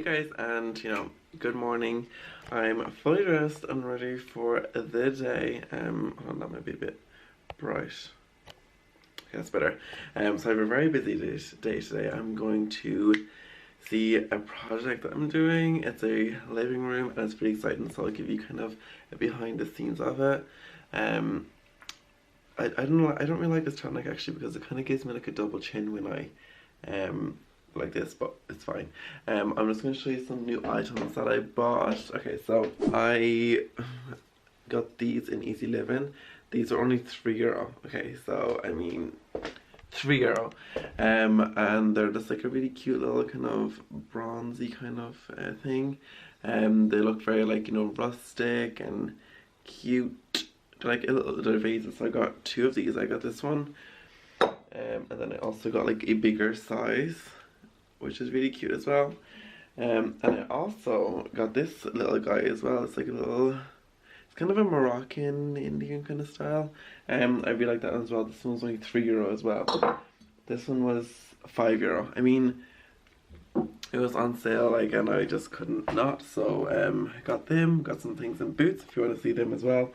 guys, and good morning. I'm fully dressed and ready for the day. Hold on, that might be a bit bright. Okay, that's better. So I have a very busy day today. I'm going to see a project that I'm doing. It's a living room and it's pretty exciting, so I'll give you kind of a behind the scenes of it. I don't know, I don't really like this tonic actually because it kind of gives me like a double chin when I like this, but it's fine. I'm just going to show you some new items that I bought. Okay, so I got these in Easy Living. These are only €3. Okay, so I mean €3. And they're just like a really cute little kind of bronzy kind of thing. They look very like, rustic and cute. They're like a little bit of vases. So I got 2 of these. I got this one. And then I also got like a bigger size, which is really cute as well. And I also got this little guy as well. It's like a little, it's kind of a Moroccan Indian kind of style. I really like that as well. This one's only €3 as well. This one was €5. I mean, it was on sale, like, and I just couldn't not. So I got them. Got some things in Boots if you want to see them as well.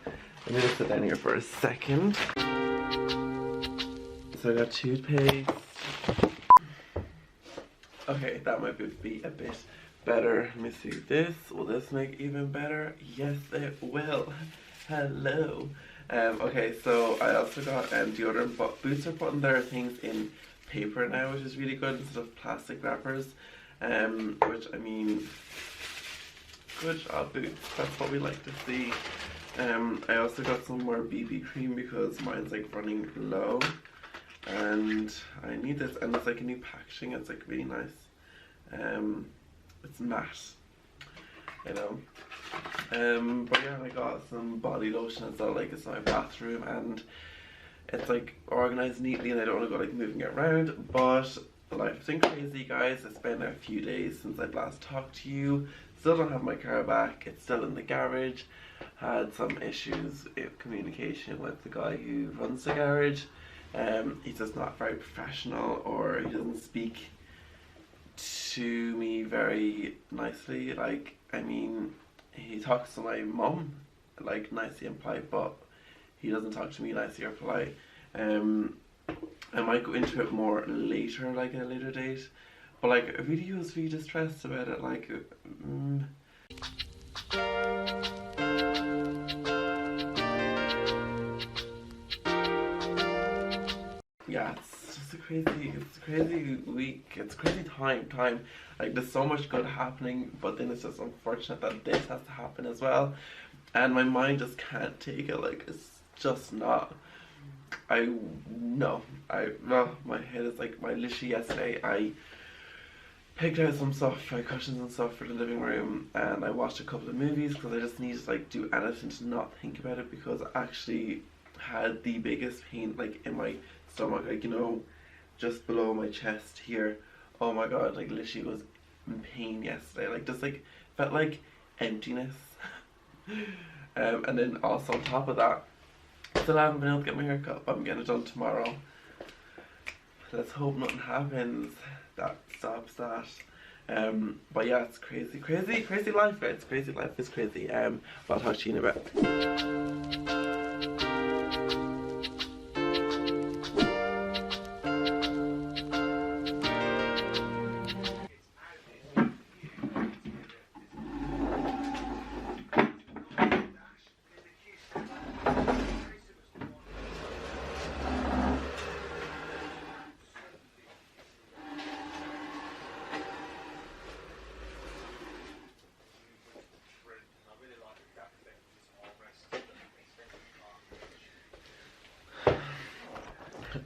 Let me just sit down here for a second. So I got toothpaste. Okay, that might be a bit better. Let me see this. Will this make even better? Yes, it will. Hello. Okay, so I also got deodorant, but Boots are putting their things in paper now, which is really good instead of plastic wrappers. Which, I mean, good job, Boots. That's what we like to see. I also got some more BB cream because mine's like running low. And I need this, and it's like a new packaging. It's like really nice. It's matte, but yeah, I got some body lotion as well. Like, it's my bathroom and it's like organized neatly, and I don't want to go like moving it around. But life's been crazy, guys. It's been a few days since I last talked to you. Still don't have my car back. It's still in the garage. Had some issues with communication with the guy who runs the garage. He's just not very professional, or he doesn't speak to me very nicely. Like, I mean, he talks to my mum like nicely and polite, but he doesn't talk to me nicely or polite. I might go into it more later, like in a later date, but like I really was really distressed about it. Like yeah, it's just a crazy week. It's a crazy time. Like, there's so much good happening, but then it's just unfortunate that this has to happen as well. And my mind just can't take it. Like, it's just not. Well, my head is like, literally yesterday I picked out some stuff, like cushions and stuff for the living room, and I watched a couple of movies because I just needed to like do anything to not think about it, because I actually had the biggest pain like in my stomach, like, just below my chest here. Oh my god, like literally was in pain yesterday. Like, just like felt like emptiness. And then also on top of that, still haven't been able to get my hair cut, but I'm getting it done tomorrow. Let's hope nothing happens that stops that. But yeah, it's crazy life, guys. Crazy life is crazy. But I'll talk to you in a bit.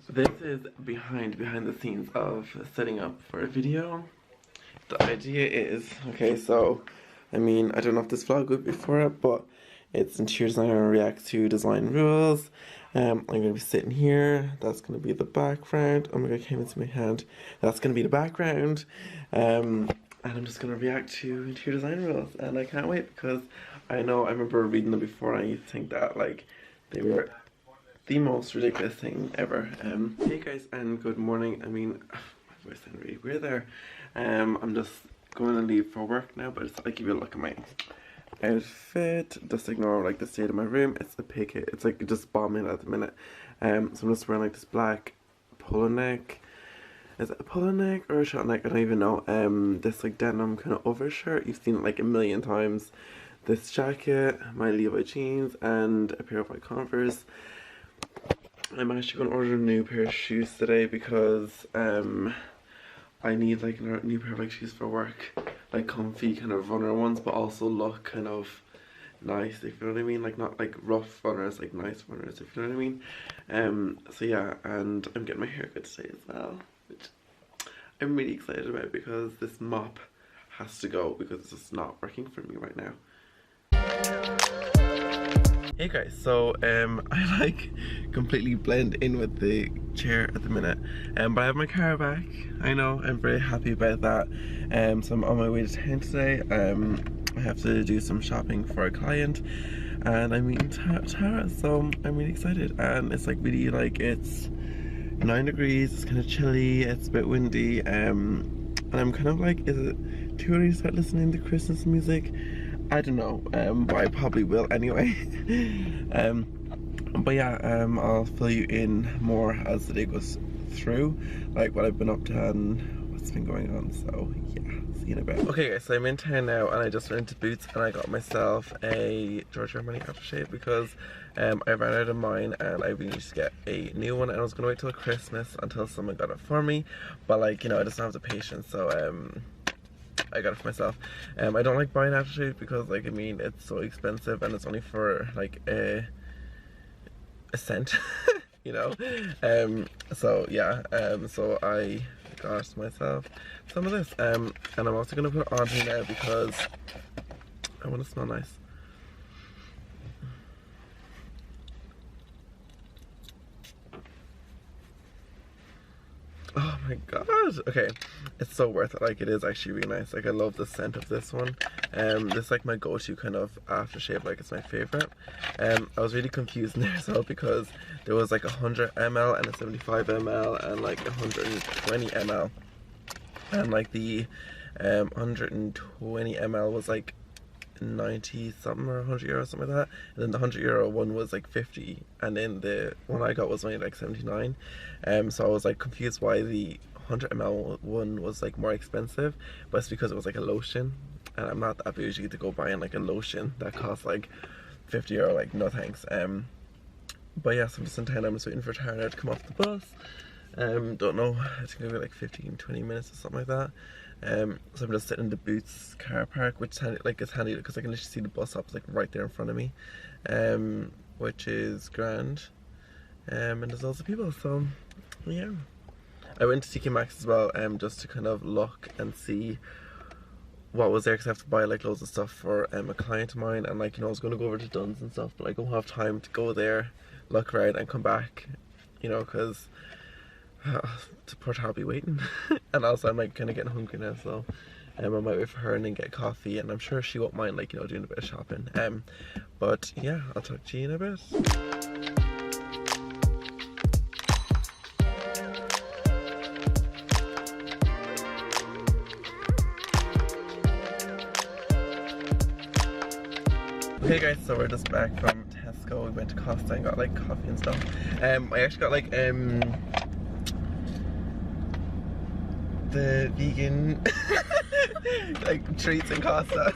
This is behind the scenes of setting up for a video. The idea is, okay, so I mean, I don't know if this vlog would be for it, but it's interior designer reacts to design rules. I'm gonna be sitting here. That's gonna be the background. Oh my god, it came into my hand. That's gonna be the background. And I'm just gonna react to interior design rules, and I can't wait because I remember reading them before, and I used to think that like they were the most ridiculous thing ever. Hey guys, and good morning. I mean, my voice sounded really weird there. I'm just going to leave for work now, but it's like, give you a look at my outfit. Just ignore like the state of my room. It's a picket. It's like just bombing at the minute. So I'm just wearing like this black polo neck. Is it a polo neck or a short neck? I don't even know. This like denim kind of overshirt. You've seen it like a million times. This jacket, my Levi jeans, and a pair of white Converse. I'm actually going to order a new pair of shoes today because I need like a new pair of like shoes for work, like comfy kind of runner ones, but also look kind of nice, if you know what I mean, like not like rough runners, like nice runners, if you know what I mean. So yeah, and I'm getting my haircut today as well, which I'm really excited about because this mop has to go because it's just not working for me right now. Hey guys, so I like completely blend in with the chair at the minute, but I have my car back. I know, I'm very happy about that. So I'm on my way to town today. I have to do some shopping for a client, and I'm meeting Tara, so I'm really excited. And it's like really like, it's 9 degrees, it's kind of chilly, it's a bit windy, and I'm kind of like, is it too early to start listening to Christmas music? I don't know, but I probably will anyway. But yeah, I'll fill you in more as the day goes through, like what I've been up to and what's been going on, so yeah, see you in a bit. Okay guys, so I'm in town now and I just went into Boots and I got myself a Giorgio Armani aftershave because I ran out of mine and I really need to get a new one, and I was gonna wait till Christmas until someone got it for me, but like, you know, I just don't have the patience, so I got it for myself. I don't like buying aftershave because, like, I mean, it's so expensive and it's only for like a cent, you know. So yeah, so I got myself some of this, and I'm also gonna put it on here now because I want to smell nice. Oh my god, okay, it's so worth it. Like, it is actually really nice. Like, I love the scent of this one. This is like my go-to kind of aftershave, like it's my favorite. I was really confused in there as well because there was like 100 ml and a 75 ml and like 120 ml, and like the 120 ml was like 90 something or 100 euro, something like that, and then the 100 euro one was like 50, and then the one I got was only like 79. So I was like confused why the 100 ml one was like more expensive, but it's because it was like a lotion, and I'm not that bougie to go buying like a lotion that costs like 50 euro, like no thanks. But yeah, so I'm just in town. I'm just waiting for Tara to come off the bus. Don't know, I think it'll be like 15-20 minutes or something like that. So I'm just sitting in the Boots car park, which is handy, like it's handy because I can literally see the bus stops like right there in front of me, which is grand. And there's lots of people, so yeah. I went to TK Maxx as well, just to kind of look and see what was there, because I have to buy like loads of stuff for a client of mine, and like, you know, I was going to go over to Dunn's and stuff, but I don't have time to go there, look around and come back, you know, because to poor Tara be waiting. And also I'm like kind of getting hungry now, so I might wait for her and then get coffee, and I'm sure she won't mind, like, you know, doing a bit of shopping. But yeah, I'll talk to you in a bit. Okay guys, so we're just back from Tesco. We went to Costa and got like coffee and stuff. I actually got like the vegan like treats in Costa.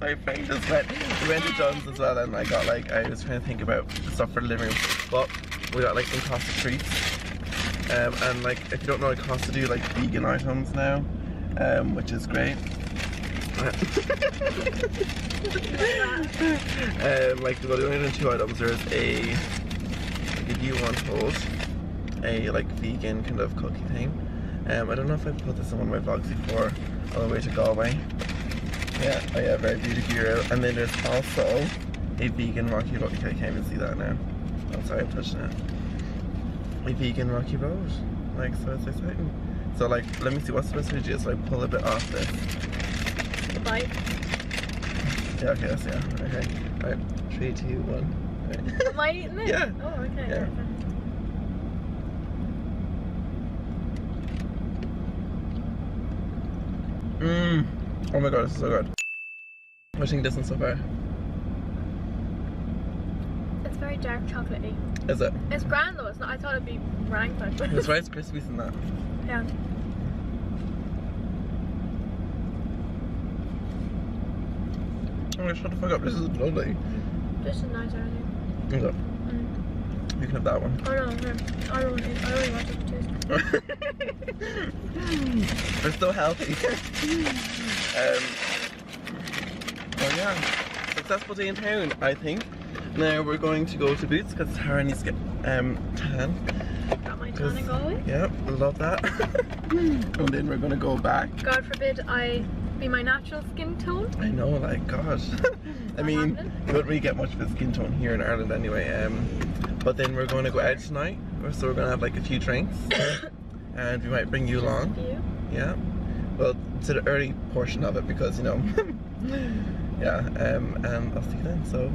My friend just went. We went to John's as well, and I got like, I was trying to think about stuff for the living room, but we got like some Costa treats. And like, if you don't know, Costa do like vegan items now, which is great. Like, well, the only 2 items. There's a, like, if you want hold, a like vegan kind of cookie thing. I don't know if I put this in one of my vlogs before, on the way to Galway. Yeah, oh yeah, very beauty gear out. And then there's also a vegan Rocky Road. Okay, I can't even see that now. Oh, sorry, I'm touching it. A vegan Rocky Road. Like, so it's exciting. So like, let me see, what's the best way to do this? So I pull a bit off this. A bite? Yeah, okay, that's, yeah, okay. Alright, 3, 2, 1. Right. Am I eating it? Yeah. Oh, okay. Yeah. Oh my god, this is so good. What do you think this one so far? It's very dark chocolatey. Is it? It's grand though. It's not. I thought it'd be rank, but That's Rice Krispies in that. yeah. Oh, shut the fuck up. This is lovely. This is nice, I think. Is it? You can have that one. Oh no, here. I don't want it. I really want it to taste. They're so healthy. Oh yeah, successful day in town, I think. Now we're going to go to Boots because Tara needs to get tan. Got my tan in Galway. Yeah, love that. And then we're gonna go back. God forbid I be my natural skin tone. I know, like God. I mean, happening? you don't really get much of a skin tone here in Ireland anyway. But then we're going to go out tonight, so we're gonna have like a few drinks, and we might bring you along. You? Yeah. Well, to the early portion of it because you know. Yeah. And I'll see you then. So.